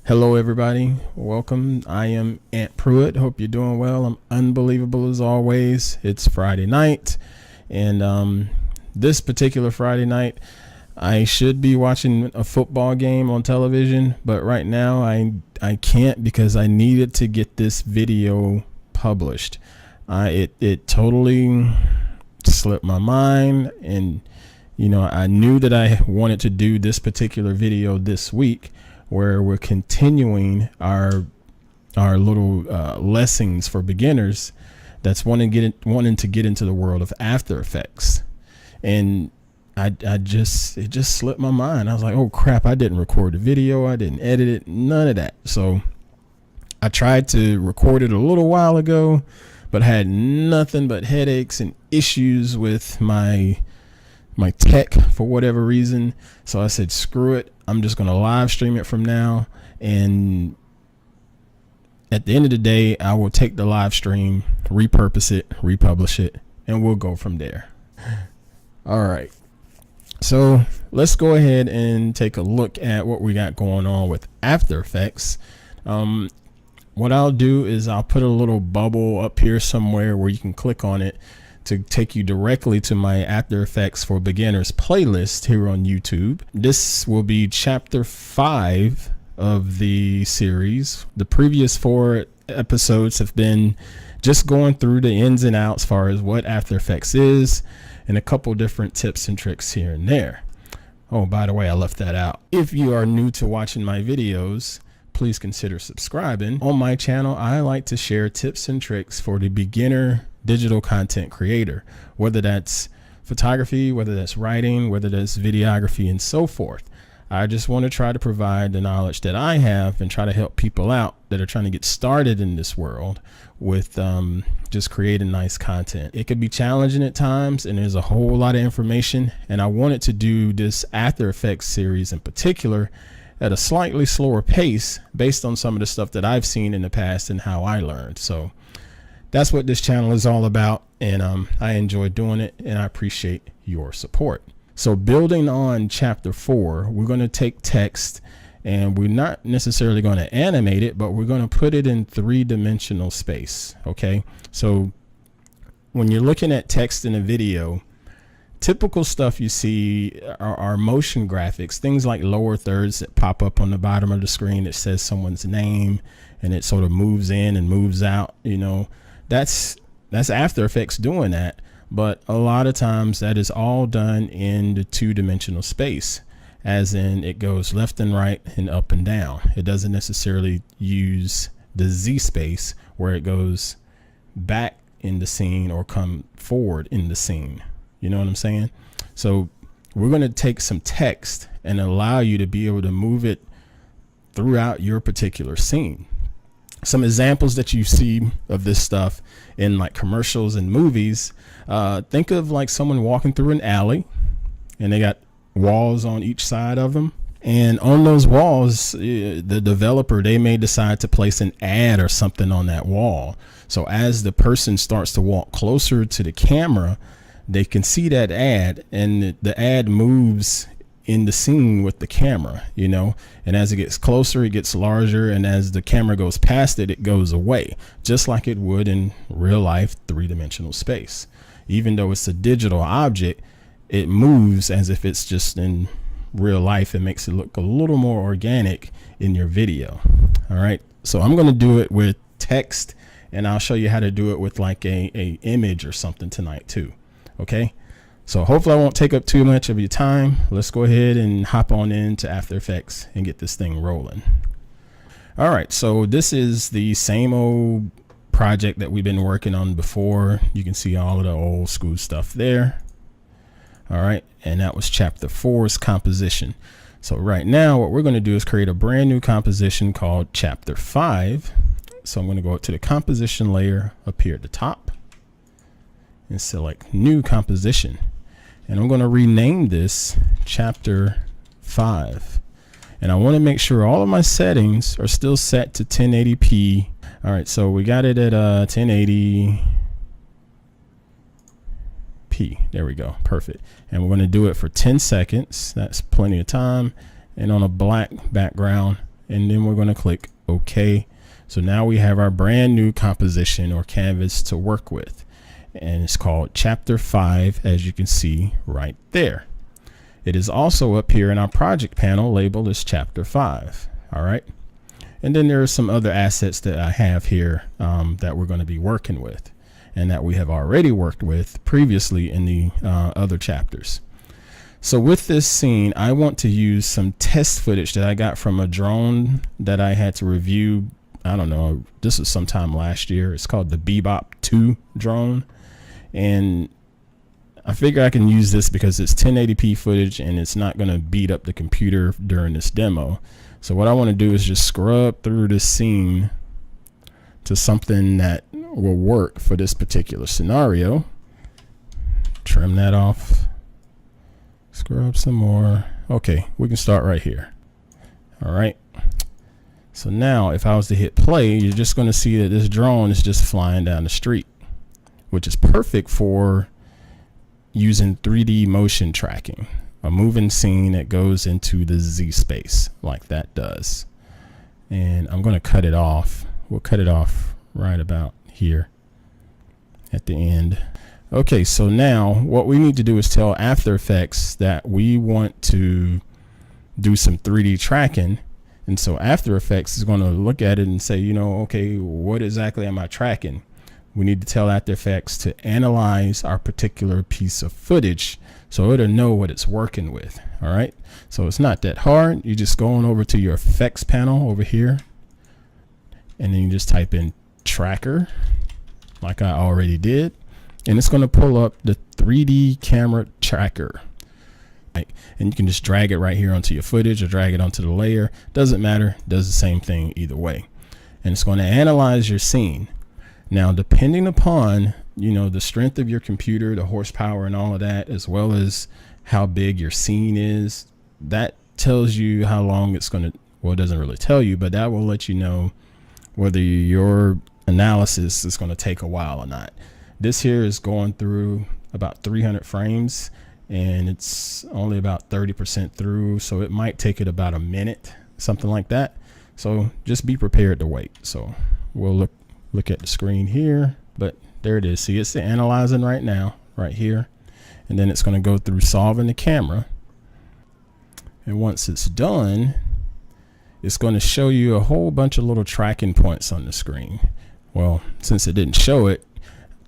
Hello, everybody. Welcome. I am Aunt Pruitt. Hope you're doing well. I'm unbelievable as always. It's Friday night, and this particular Friday night, I should be watching a football game on television, but right now I can't because I needed to get this video published. It totally slipped my mind, and I knew that I wanted to do this particular video this week, where we're continuing our little lessons for beginners that's wanting to get into the world of After Effects. And it just slipped my mind. I was like, oh crap, I didn't record the video, I didn't edit it, none of that. So I tried to record it a little while ago, but had nothing but headaches and issues with my tech for whatever reason. So I said, screw it. I'm just going to live stream it from now. And at the end of the day, I will take the live stream, repurpose it, republish it, and we'll go from there. All right. So let's go ahead and take a look at what we got going on with After Effects. What I'll do is I'll put a little bubble up here somewhere where you can click on it to take you directly to my After Effects for Beginners playlist here on YouTube. This will be chapter 5 of the series. The previous 4 episodes have been just going through the ins and outs as far as what After Effects is and a couple different tips and tricks here and there. Oh, by the way, I left that out. If you are new to watching my videos, please consider subscribing. On my channel, I like to share tips and tricks for the beginner digital content creator, whether that's photography, whether that's writing, whether that's videography, and so forth. I just want to try to provide the knowledge that I have and try to help people out that are trying to get started in this world with just creating nice content. It could be challenging at times, and there's a whole lot of information, and I wanted to do this After Effects series in particular at a slightly slower pace based on some of the stuff that I've seen in the past and how I learned. So that's what this channel is all about, and I enjoy doing it, and I appreciate your support. So building on chapter 4, we're going to take text, and we're not necessarily going to animate it, but we're going to put it in 3-dimensional space. Okay, so when you're looking at text in a video, typical stuff you see are motion graphics, things like lower thirds that pop up on the bottom of the screen that says someone's name, and it sort of moves in and moves out. That's After Effects doing that, but a lot of times that is all done in the 2-dimensional space, as in it goes left and right and up and down. It doesn't necessarily use the Z space where it goes back in the scene or come forward in the scene. You know what I'm saying? So we're going to take some text and allow you to be able to move it throughout your particular scene. Some examples that you see of this stuff in like commercials and movies, think of like someone walking through an alley and they got walls on each side of them. And on those walls, the developer, they may decide to place an ad or something on that wall. So as the person starts to walk closer to the camera, they can see that ad, and the ad moves in the scene with the camera, and as it gets closer, it gets larger, and as the camera goes past it, it goes away, just like it would in real life 3-dimensional space. Even though it's a digital object, it moves as if it's just in real life. It makes it look a little more organic in your video. All right, so I'm going to do it with text, and I'll show you how to do it with like a image or something tonight too. Okay, so hopefully I won't take up too much of your time. Let's go ahead and hop on into After Effects and get this thing rolling. All right, so this is the same old project that we've been working on before. You can see all of the old school stuff there. All right, and that was chapter 4's composition. So right now what we're going to do is create a brand new composition called chapter 5. So I'm going to go up to the composition layer up here at the top and select new composition, and I'm going to rename this chapter 5, and I want to make sure all of my settings are still set to 1080p. All right, so we got it at 1080p. There we go, perfect. And we're going to do it for 10 seconds. That's plenty of time. And on a black background, and then we're going to click OK. So now we have our brand new composition or canvas to work with, and it's called Chapter 5, as you can see right there. It is also up here in our project panel labeled as Chapter 5. All right. And then there are some other assets that I have here that we're going to be working with, and that we have already worked with previously in the other chapters. So with this scene, I want to use some test footage that I got from a drone that I had to review. I don't know, this was sometime last year. It's called the Bebop 2 drone. And I figure I can use this because it's 1080p footage and it's not going to beat up the computer during this demo. So what I want to do is just scrub through this scene to something that will work for this particular scenario. Trim that off. Scrub some more. Okay, we can start right here. All right. So now if I was to hit play, you're just going to see that this drone is just flying down the street, which is perfect for using 3D motion tracking, a moving scene that goes into the Z space like that does. And I'm going to cut it off. We'll cut it off right about here at the end. Okay, so now what we need to do is tell After Effects that we want to do some 3D tracking. And so After Effects is going to look at it and say, you know, okay, what exactly am I tracking? We need to tell After Effects to analyze our particular piece of footage so it'll know what it's working with. All right, so it's not that hard. You just go on over to your effects panel over here, and then you just type in tracker like I already did. And it's going to pull up the 3D camera tracker. Right? And you can just drag it right here onto your footage or drag it onto the layer. Doesn't matter. Does the same thing either way. And it's going to analyze your scene. Now, depending upon, you know, the strength of your computer, the horsepower and all of that, as well as how big your scene is, that tells you how long it's going to, well, it doesn't really tell you, but that will let you know whether your analysis is going to take a while or not. This here is going through about 300 frames and it's only about 30% through. So it might take it about a minute, something like that. So just be prepared to wait. So we'll look at the screen here, but there it is. See, it's analyzing right now, right here. And then it's going to go through solving the camera. And once it's done, it's going to show you a whole bunch of little tracking points on the screen. Well, since it didn't show it,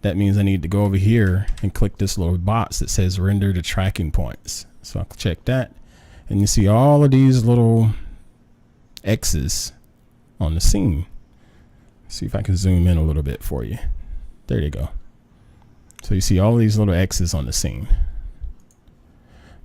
that means I need to go over here and click this little box that says render the tracking points. So I'll check that, and you see all of these little X's on the scene. See if I can zoom in a little bit for you. There you go. So you see all these little X's on the scene.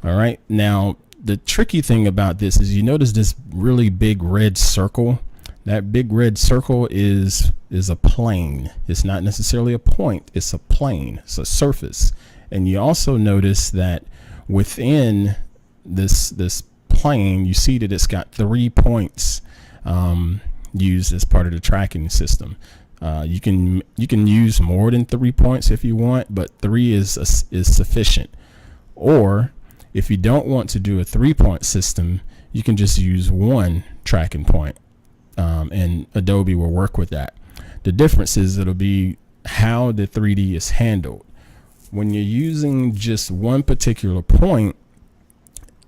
All right, now the tricky thing about this is you notice this really big red circle. That big red circle is a plane. It's not necessarily a point, it's a plane, it's a surface. And you also notice that within this plane, you see that it's got 3 points used as part of the tracking system. You can use more than 3 points if you want, but 3 is sufficient. Or if you don't want to do a 3-point system, you can just use 1 tracking point. And Adobe will work with that. The difference is it'll be how the 3D is handled. When you're using just one particular point,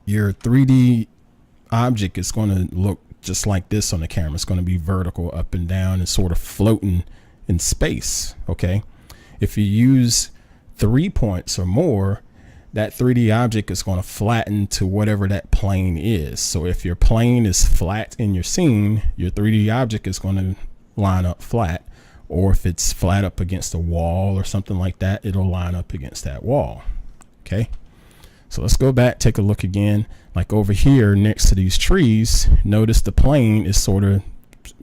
your 3D object is going to look just like this on the camera. It's going to be vertical up and down and sort of floating in space. Okay. If you use 3 points or more, that 3D object is going to flatten to whatever that plane is. So if your plane is flat in your scene, your 3D object is going to line up flat. Or if it's flat up against a wall or something like that, it'll line up against that wall. Okay. So let's go back, take a look again. Like over here next to these trees, notice the plane is sort of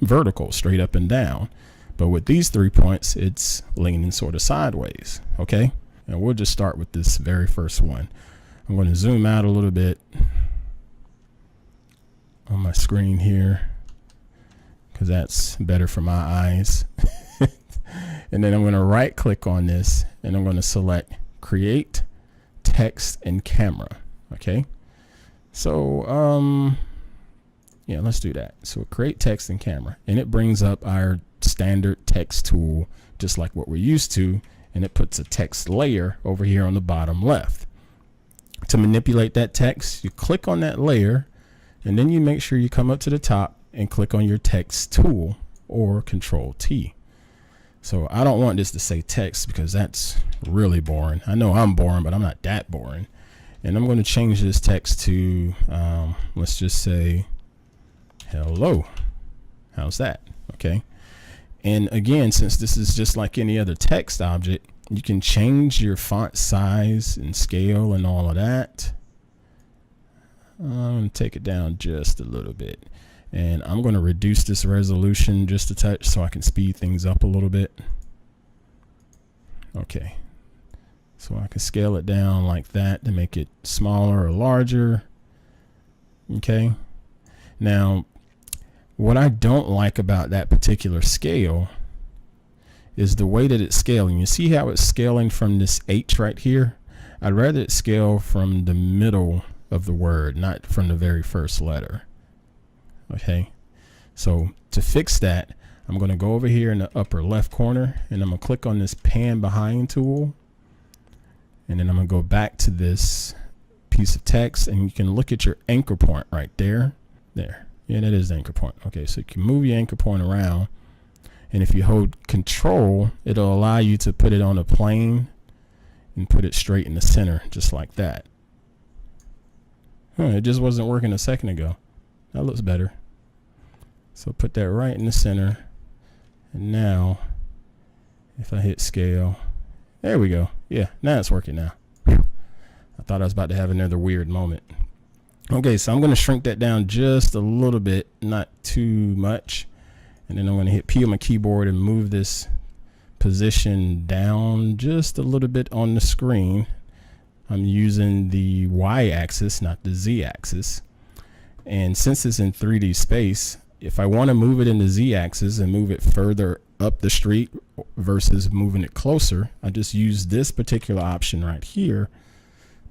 vertical, straight up and down. But with these 3 points, it's leaning sort of sideways. Okay. And we'll just start with this very first one. I'm going to zoom out a little bit on my screen here because that's better for my eyes. And then I'm going to right click on this and I'm going to select create text and camera. Okay. So Yeah, let's do that. So create text in camera, and it brings up our standard text tool, just like what we're used to, and it puts a text layer over here on the bottom left. To manipulate that text, you click on that layer, and then you make sure you come up to the top and click on your text tool, or Control T. So I don't want this to say text because that's really boring. I know I'm boring, but I'm not that boring. And I'm going to change this text to, let's just say, hello. How's that? Okay. And again, since this is just like any other text object, you can change your font size and scale and all of that. I'm going to take it down just a little bit. And I'm going to reduce this resolution just a touch so I can speed things up a little bit. Okay. So I can scale it down like that to make it smaller or larger. Okay. Now, what I don't like about that particular scale is the way that it's scaling. You see how it's scaling from this H right here? I'd rather it scale from the middle of the word, not from the very first letter. Okay, so to fix that, I'm going to go over here in the upper left corner, and I'm going to click on this pan behind tool, and then I'm going to go back to this piece of text, and you can look at your anchor point right there. Yeah, that is the anchor point. Okay, so you can move your anchor point around, and if you hold Control, it'll allow you to put it on a plane and put it straight in the center, just like that. It just wasn't working a second ago. That looks better. So put that right in the center. And now, if I hit scale, there we go. Yeah, now it's working now. I thought I was about to have another weird moment. Okay, so I'm going to shrink that down just a little bit, not too much. And then I'm going to hit P on my keyboard and move this position down just a little bit on the screen. I'm using the Y-axis, not the Z-axis. And since it's in 3D space, if I want to move it in the Z-axis and move it further up the street versus moving it closer, I just use this particular option right here.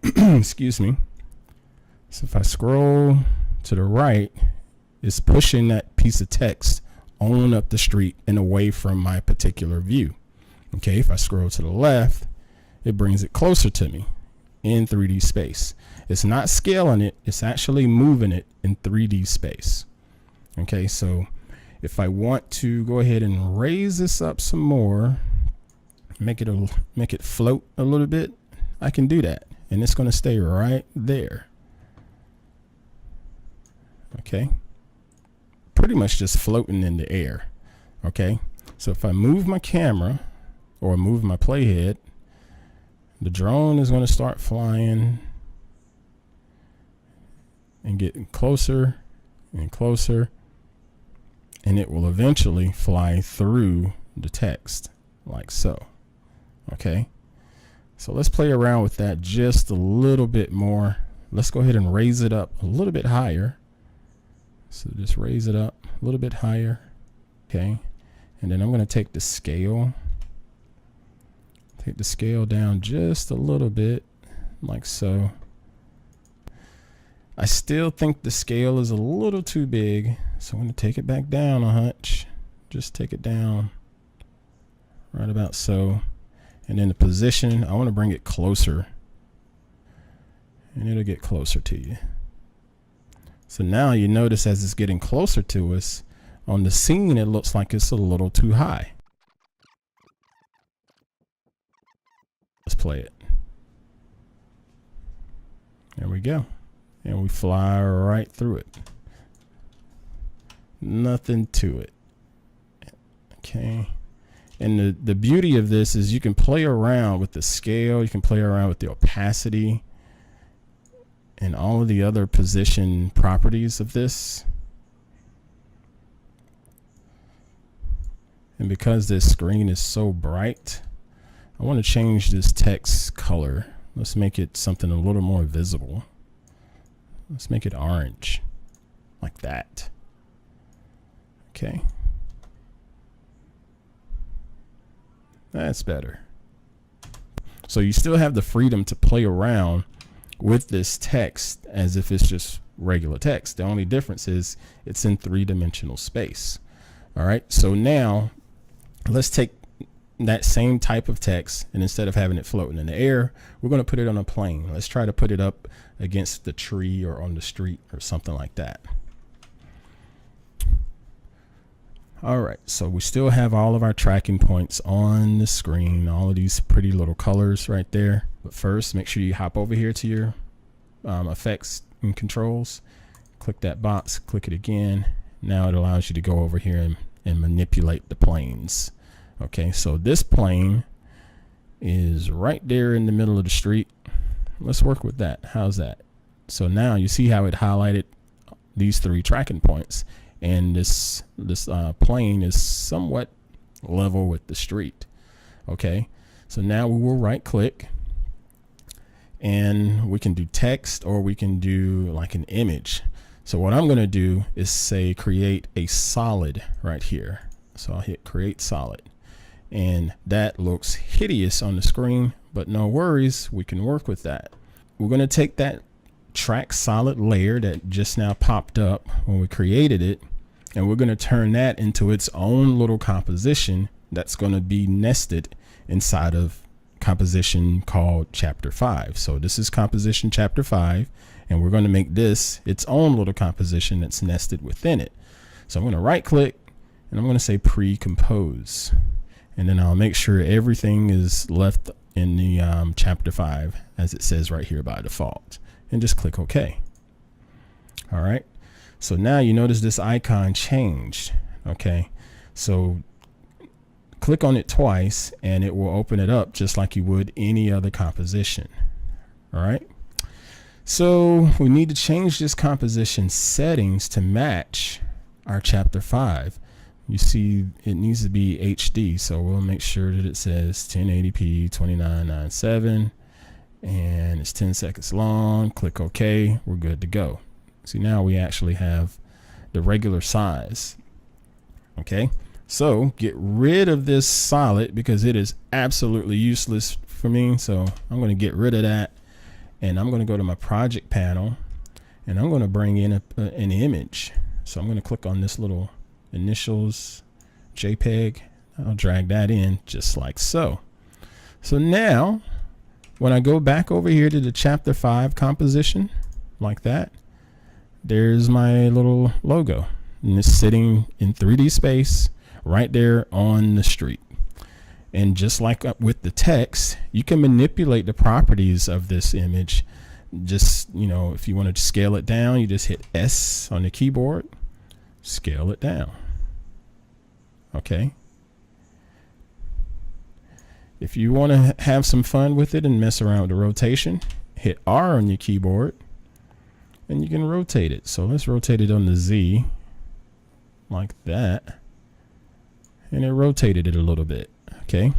Excuse me. So if I scroll to the right, it's pushing that piece of text on up the street and away from my particular view. Okay, if I scroll to the left, it brings it closer to me in 3D space. It's not scaling it, it's actually moving it in 3D space. Okay, so if I want to go ahead and raise this up some more, make it float a little bit, I can do that, and it's going to stay right there. Okay, pretty much just floating in the air. Okay, so if I move my camera or move my playhead, the drone is going to start flying and getting closer and closer, and it will eventually fly through the text like so. Okay, so let's play around with that just a little bit more. Let's go ahead and raise it up a little bit higher. So just raise it up a little bit higher. Okay, and then I'm going to take the scale down just a little bit like so. I still think the scale is a little too big, so I'm going to take it back down a hunch. Just take it down right about so. And then the position, I want to bring it closer, and it'll get closer to you. So now you notice as it's getting closer to us, on the scene it looks like it's a little too high. Let's play it. There we go. And we fly right through it. Nothing to it. Okay. And the beauty of this is you can play around with the scale, you can play around with the opacity and all of the other position properties of this. And because this screen is so bright, I want to change this text color. Let's make it something a little more visible. Let's make it orange, like that. Okay. That's better. So you still have the freedom to play around with this text as if it's just regular text. The only difference is it's in 3-dimensional space. All right, so now let's take that same type of text, and instead of having it floating in the air, we're going to put it on a plane. Let's try to put it up against the tree or on the street or something like that. All right, so we still have all of our tracking points on the screen, all of these pretty little colors right there. But first, make sure you hop over here to your effects and controls, click that box, click it again. Now it allows you to go over here and manipulate the planes. Okay, so this plane is right there in the middle of the street. Let's work with that. How's that? So now you see how it highlighted these 3 tracking points, and this plane is somewhat level with the street. Okay, so now we will right click, and we can do text, or we can do like an image. So what I'm going to do is say create a solid right here. So I'll hit create solid, and that looks hideous on the screen, but no worries, we can work with that. We're going to take that track solid layer that just now popped up when we created it, and we're going to turn that into its own little composition that's going to be nested inside of composition called chapter 5. So this is composition chapter 5, and we're going to make this its own little composition that's nested within it. So I'm going to right click, and I'm going to say pre-compose, and then I'll make sure everything is left in the chapter 5 as it says right here by default, and just click OK. All right, so now you notice this icon changed. Okay, so click on it twice and it will open it up just like you would any other composition. All right, so we need to change this composition settings to match our chapter 5. You see it needs to be HD, so we'll make sure that it says 1080p 2997 and it's 10 seconds long. Click OK. We're good to go. See, now we actually have the regular size. Okay, so get rid of this solid because it is absolutely useless for me. So I'm going to get rid of that, and I'm going to go to my project panel, and I'm going to bring in an image. So I'm going to click on this little initials JPEG. I'll drag that in just like so. So now when I go back over here to the chapter 5 composition like that, there's my little logo, and it's sitting in 3D space right there on the street. And just like with the text, you can manipulate the properties of this image. Just, you know, if you want to scale it down, you just hit S on the keyboard, scale it down. Okay. If you want to have some fun with it and mess around with the rotation, hit R on your keyboard and you can rotate it. So let's rotate it on the Z like that. And it rotated it a little bit. Okay.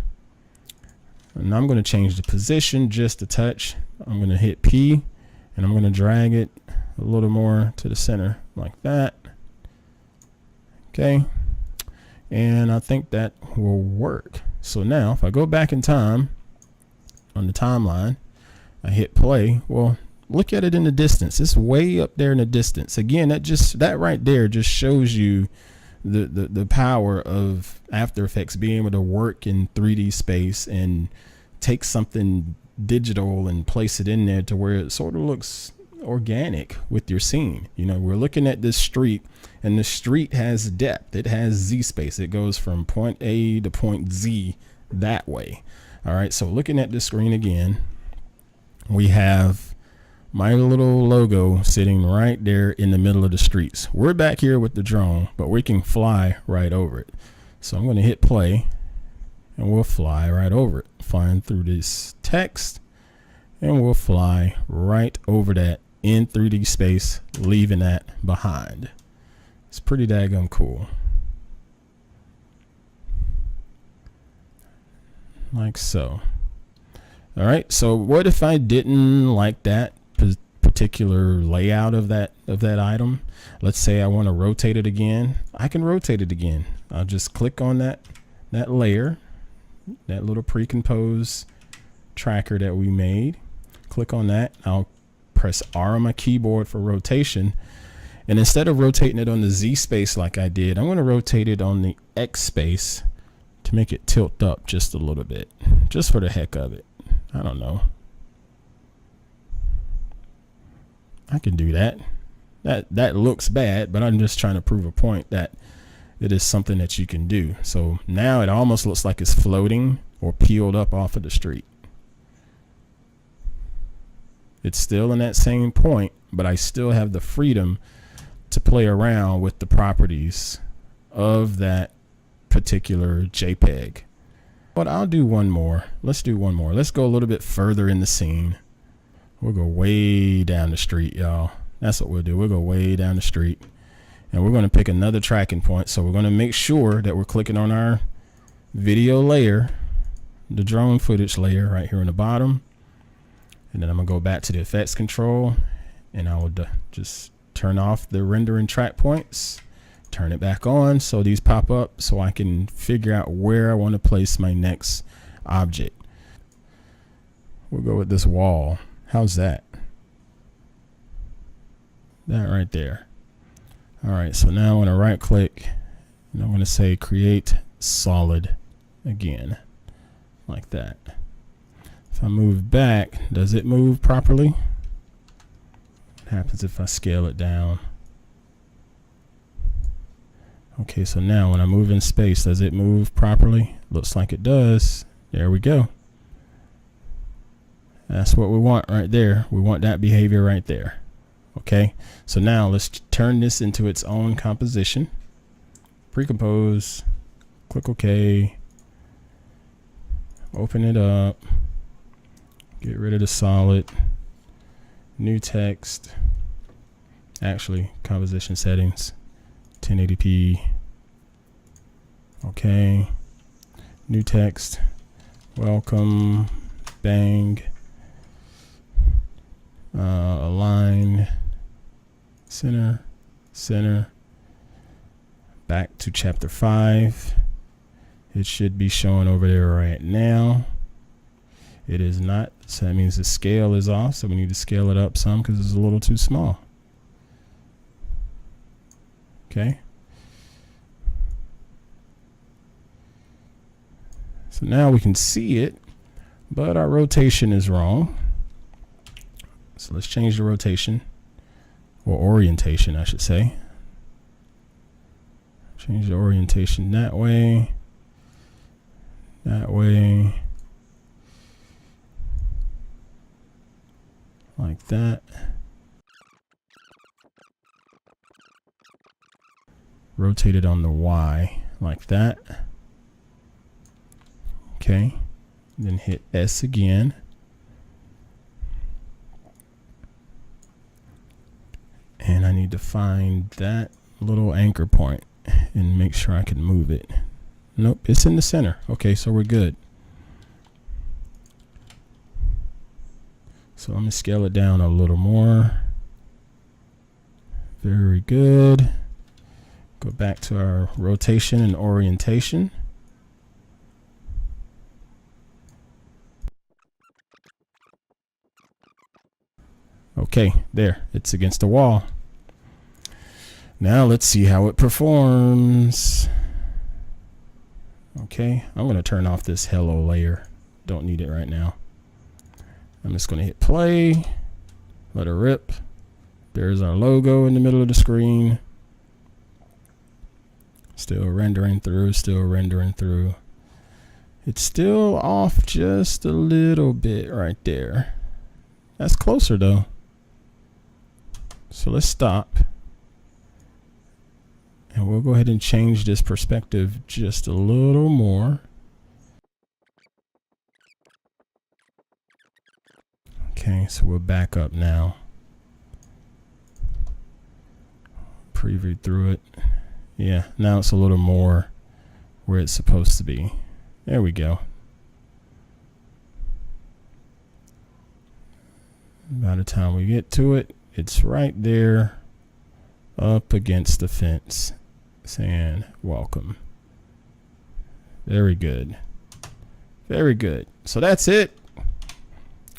And I'm going to change the position just a touch. I'm going to hit P and I'm going to drag it a little more to the center like that. Okay. And I think that will work. So now if I go back in time on the timeline, I hit play. Well, look at it in the distance. It's way up there in the distance. Again, that right there just shows you the power of After Effects being able to work in 3D space and take something digital and place it in there to where it sort of looks organic with your scene. You know, we're looking at this street, and the street has depth. It has Z space. It goes from point A to point Z that way. All right, so looking at the screen again, we have my little logo sitting right there in the middle of the streets. We're back here with the drone, but we can fly right over it. So I'm going to hit play and we'll fly right over it, flying through this text, and we'll fly right over that in 3D space, leaving that behind. It's pretty daggone cool. Like so. All right, so what if I didn't like that particular layout of that item? Let's say I want to rotate it again. I can rotate it again. I'll just click on that layer, that little pre-compose tracker that we made. Click on that. I'll press R on my keyboard for rotation. And instead of rotating it on the Z space like I did, I'm going to rotate it on the X space to make it tilt up just a little bit, just for the heck of it. I don't know. I can do that. That looks bad, but I'm just trying to prove a point that it is something that you can do. So now it almost looks like it's floating or peeled up off of the street. It's still in that same point, but I still have the freedom to play around with the properties of that particular JPEG. But I'll do one more. Let's do one more. Let's go a little bit further in the scene. We'll go way down the street, y'all. That's what we'll do. We'll go way down the street, and we're going to pick another tracking point. So we're going to make sure that we're clicking on our video layer, the drone footage layer right here in the bottom. And then I'm going to go back to the effects control, and I will just turn off the rendering track points, turn it back on so these pop up so I can figure out where I want to place my next object. We'll go with this wall. How's that? That right there. All right, so now I'm going to right click and I'm going to say create solid again, like that. If I move back, does it move properly? What happens if I scale it down? Okay, so now when I move in space, does it move properly? Looks like it does. There we go. That's what we want right there. We want that behavior right there. Okay, so now let's turn this into its own composition. Pre-compose, click OK, open it up, get rid of the solid, new text, actually composition settings, 1080p, okay, new text, welcome, bang, align, center, back to chapter 5. It should be showing over there right now. It is not, so that means the scale is off, so we need to scale it up some because it's a little too small. Okay. So now we can see it, but our rotation is wrong. So let's change the rotation, or orientation, I should say. Change the orientation that way, like that. Rotate it on the Y, like that. Okay, then hit S again. And I need to find that little anchor point and make sure I can move it. Nope, it's in the center. Okay, so we're good. So I'm going to scale it down a little more. Very good. Go back to our rotation and orientation. Okay, there, it's against the wall. Now let's see how it performs. Okay, I'm going to turn off this hello layer. Don't need it right now. I'm just going to hit play, let it rip. There's our logo in the middle of the screen. Still rendering through, It's still off just a little bit right there. That's closer though. So let's stop. And we'll go ahead and change this perspective just a little more. Okay, so we'll back up now. Preview through it. Yeah, now it's a little more where it's supposed to be. There we go. By the time we get to it, it's right there up against the fence saying welcome. Very good. Very good. So that's it.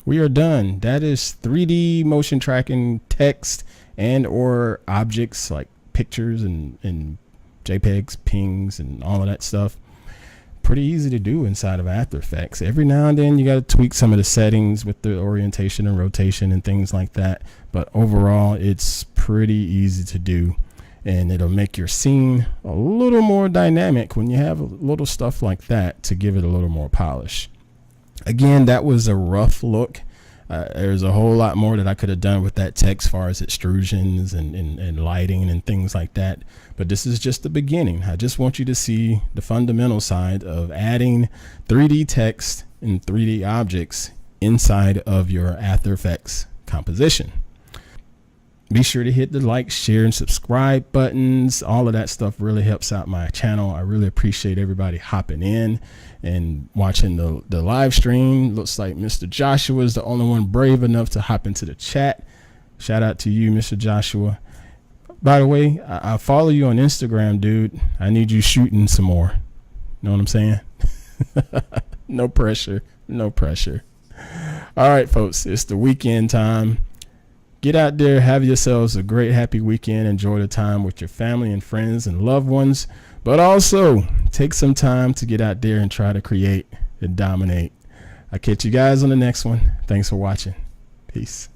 We are done. That is 3D motion tracking text and or objects like pictures and JPEGs, pings, and all of that stuff. Pretty easy to do inside of After Effects. Every now and then you got to tweak some of the settings with the orientation and rotation and things like that. But overall, it's pretty easy to do. And it'll make your scene a little more dynamic when you have a little stuff like that to give it a little more polish. Again, that was a rough look. There's a whole lot more that I could have done with that text as far as extrusions and lighting and things like that. But this is just the beginning. I just want you to see the fundamental side of adding 3D text and 3D objects inside of your After Effects composition. Be sure to hit the like, share, and subscribe buttons. All of that stuff really helps out my channel. I really appreciate everybody hopping in and watching the live stream. Looks like Mr. Joshua is the only one brave enough to hop into the chat. Shout out to you, Mr. Joshua. By the way, I follow you on Instagram, dude. I need you shooting some more. Know what I'm saying? No pressure. No pressure. All right, folks. It's the weekend time. Get out there, have yourselves a great, happy weekend. Enjoy the time with your family and friends and loved ones. But also, take some time to get out there and try to create and dominate. I'll catch you guys on the next one. Thanks for watching. Peace.